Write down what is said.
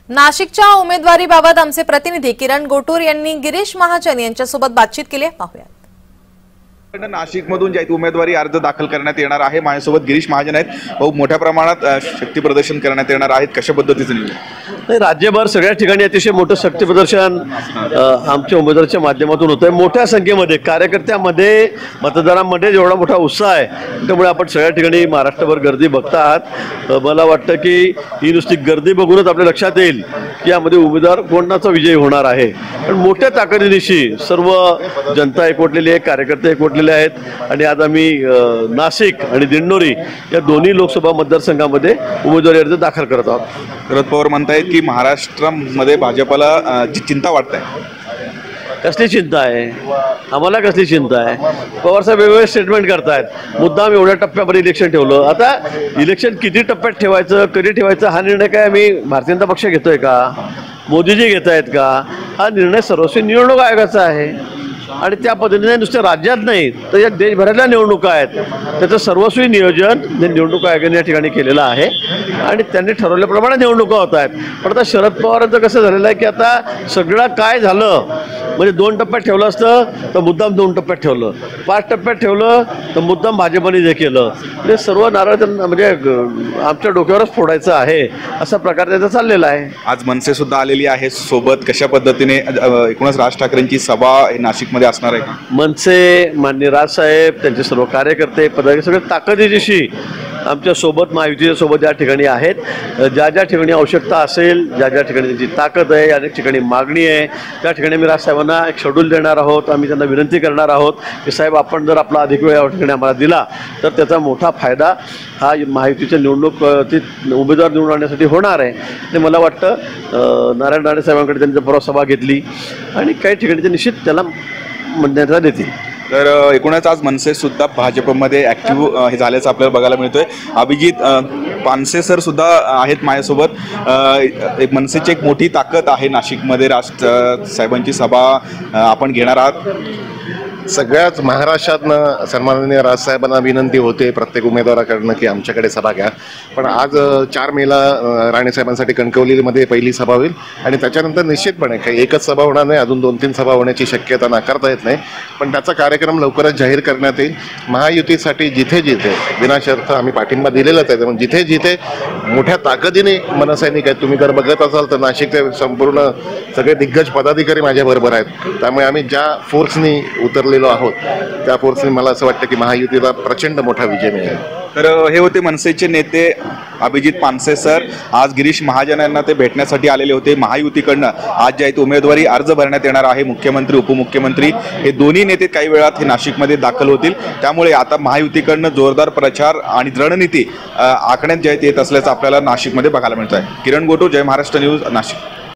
नाशिकच्या उमेदवारीबाबत आमचे प्रतिनिधी किरण गोटूर यांनी गिरीश महाजन यांच्यासोबत बातचीत केली आहे, पाहूया। नाशिकमधून ज्या उमेदवारी अर्ज दाखल करण्यात येणार आहे, माझ्यासोबत गिरीश महाजन आहेत। बहुत मोठ्या प्रमाणात शक्ती प्रदर्शन करण्यात येणार आहेत, कशा पद्धतीचं नाही, राज्यभर सगळ्या ठिकाणी अतिशय मोठं शक्ती प्रदर्शन आमच्या उमेदवाराच्या माध्यमातून होतंय। मोठ्या संख्येमध्ये कार्यकर्त्यांमध्ये, मतदारांमध्ये जेवढा मोठा उत्साह आहे, त्यामुळे आपण सगळ्या ठिकाणी महाराष्ट्रभर गर्दी बघता आहात। मला वाटतं की ही नुसती गर्दी बघूनच आपल्या लक्षात येईल की यामध्ये उमेदवार कोणाचा विजय होणार आहे। पण मोठ्या ताकदीनिशी सर्व जनता एकवटलेली आहे, कार्यकर्ते एकवटलेले आहेत आणि आज आम्ही नाशिक आणि दिंडोरी या दोन्ही लोकसभा मतदारसंघामध्ये उमेदवारी अर्ज दाखल करत आहोत। शरद पवार म्हणतायत की महाराष्ट्रामध्ये भाजपला जी चिंता वाटते, कसली चिंता आहे? आम्हाला कसली चिंता आहे? पवारसाहेब वेगवेगळे स्टेटमेंट करतायत, मुद्दाम एवढ्या टप्प्यामध्ये इलेक्शन ठेवलं। आता इलेक्शन किती टप्प्यात ठेवायचं, कधी ठेवायचं हा निर्णय काय आम्ही भारतीय जनता पक्ष घेतोय का, मोदीजी घेत आहेत का? हा निर्णय सर्वस्वी निवडणूक आयोगाचा आहे आणि त्या पद्धतीने नुसत्या राज्यात नाही तर या देशभरातल्या निवडणुका आहेत, त्याचं सर्वस्वी नियोजन निवडणूक आयोगाने या ठिकाणी केलेलं आहे आणि त्यांनी ठरवल्याप्रमाणे निवडणुका होत आहेत। पण आता शरद पवारांचं कसं झालेलं आहे की आता सगळं काय झालं म्हणजे 2 टप्प्यात ठेवलं असतं तर मुद्दाम 2 टप्प्यात ठेवलं, 5 टप्प्यात ठेवलं तर मुद्दाम भाजपने जे केलं, म्हणजे सर्व नारळ म्हणजे आमच्या डोक्यावरच फोडायचं आहे असा प्रकार त्याचा चाललेला आहे। आज मनसे सुद्धा आलेली आहे सोबत, कशा पद्धतीने एकूणच राज ठाकरेंची सभा नाशिकमध्ये असणार आहे? मनसे, माननीय राजसाहेब, त्यांचे सर्व कार्यकर्ते, पदाधिकारी सगळे ताकदीनिशी आमच्या सोबत, महायुतीच्या सोबत या ठिकाणी आहेत। ज्या ज्या ठिकाणी आवश्यकता असेल, ज्या ज्या ठिकाणी त्यांची ताकद आहे, अनेक ठिकाणी मागणी आहे, त्या ठिकाणी आम्ही राजसाहेबांना एक शेड्यूल देणार आहोत। आम्ही त्यांना विनंती करणार आहोत की साहेब, आपण जर आपला अधिक वेळ या ठिकाणी आम्हाला दिला तर त्याचा मोठा फायदा हा महायुतीच्या निवडणूक उमेदवार निवडून आणण्यासाठी होणार आहे। आणि मला वाटतं नारायण राणे साहेबांकडे त्यांनी परवा सभा घेतली आणि काही ठिकाणी ते निश्चित त्याला म्हणण्याचा देतील। तर एकूणच आज मनसे सुद्धा भाजपमध्ये ॲक्टिव्ह हे झाल्याचं आपल्याला बघायला मिळतोय। अभिजित पानसे सर सुद्धा आहेत माझ्यासोबत। एक मनसेची एक मोठी ताकद आहे नाशिकमध्ये, राज साहेबांची सभा आपण घेणार आहात। सगळ्याच महाराष्ट्रातनं सन्माननीय राजसाहेबांना विनंती होते प्रत्येक उमेदवाराकडनं की आमच्याकडे सभा घ्या। पण आज 4 मेला राणेसाहेबांसाठी कणकवलीमध्ये पहिली सभा होईल आणि त्याच्यानंतर निश्चितपणे काही एकच सभा होणार नाही, अजून 2-3 सभा होण्याची शक्यता नाकारता येत नाही। पण त्याचा कार्यक्रम लवकरच जाहीर करण्यात येईल। महायुतीसाठी जिथे जिथे विनाशर्त आम्ही पाठिंबा दिलेलाच आहे, पण जिथे जिथे मोठ्या ताकदीने मनसैनिक आहेत, तुम्ही जर बघत असाल तर नाशिकचे संपूर्ण सगळे दिग्गज पदाधिकारी माझ्याबरोबर आहेत। त्यामुळे आम्ही ज्या फोर्सनी उतरलेलो आहोत त्या फोर्सने मला असं वाटतं की महायुतीला प्रचंड मोठा विजय मिळेल। तर हे होते मनसेचे नेते अभिजित पानसे सर। आज गिरीश महाजन यांना ते भेटण्यासाठी आलेले होते। महायुतीकडनं आज जे आहे उमेदवारी अर्ज भरण्यात येणार आहे। मुख्यमंत्री, उपमुख्यमंत्री हे दोन्ही नेते काही वेळात हे नाशिकमध्ये दाखल होतील, त्यामुळे आता महायुतीकडनं जोरदार प्रचार आणि रणनीती आखण्यात जे येत असल्याचं आपल्याला नाशिकमध्ये बघायला मिळत आहे। किरण गोटूर, जय महाराष्ट्र न्यूज, नाशिक।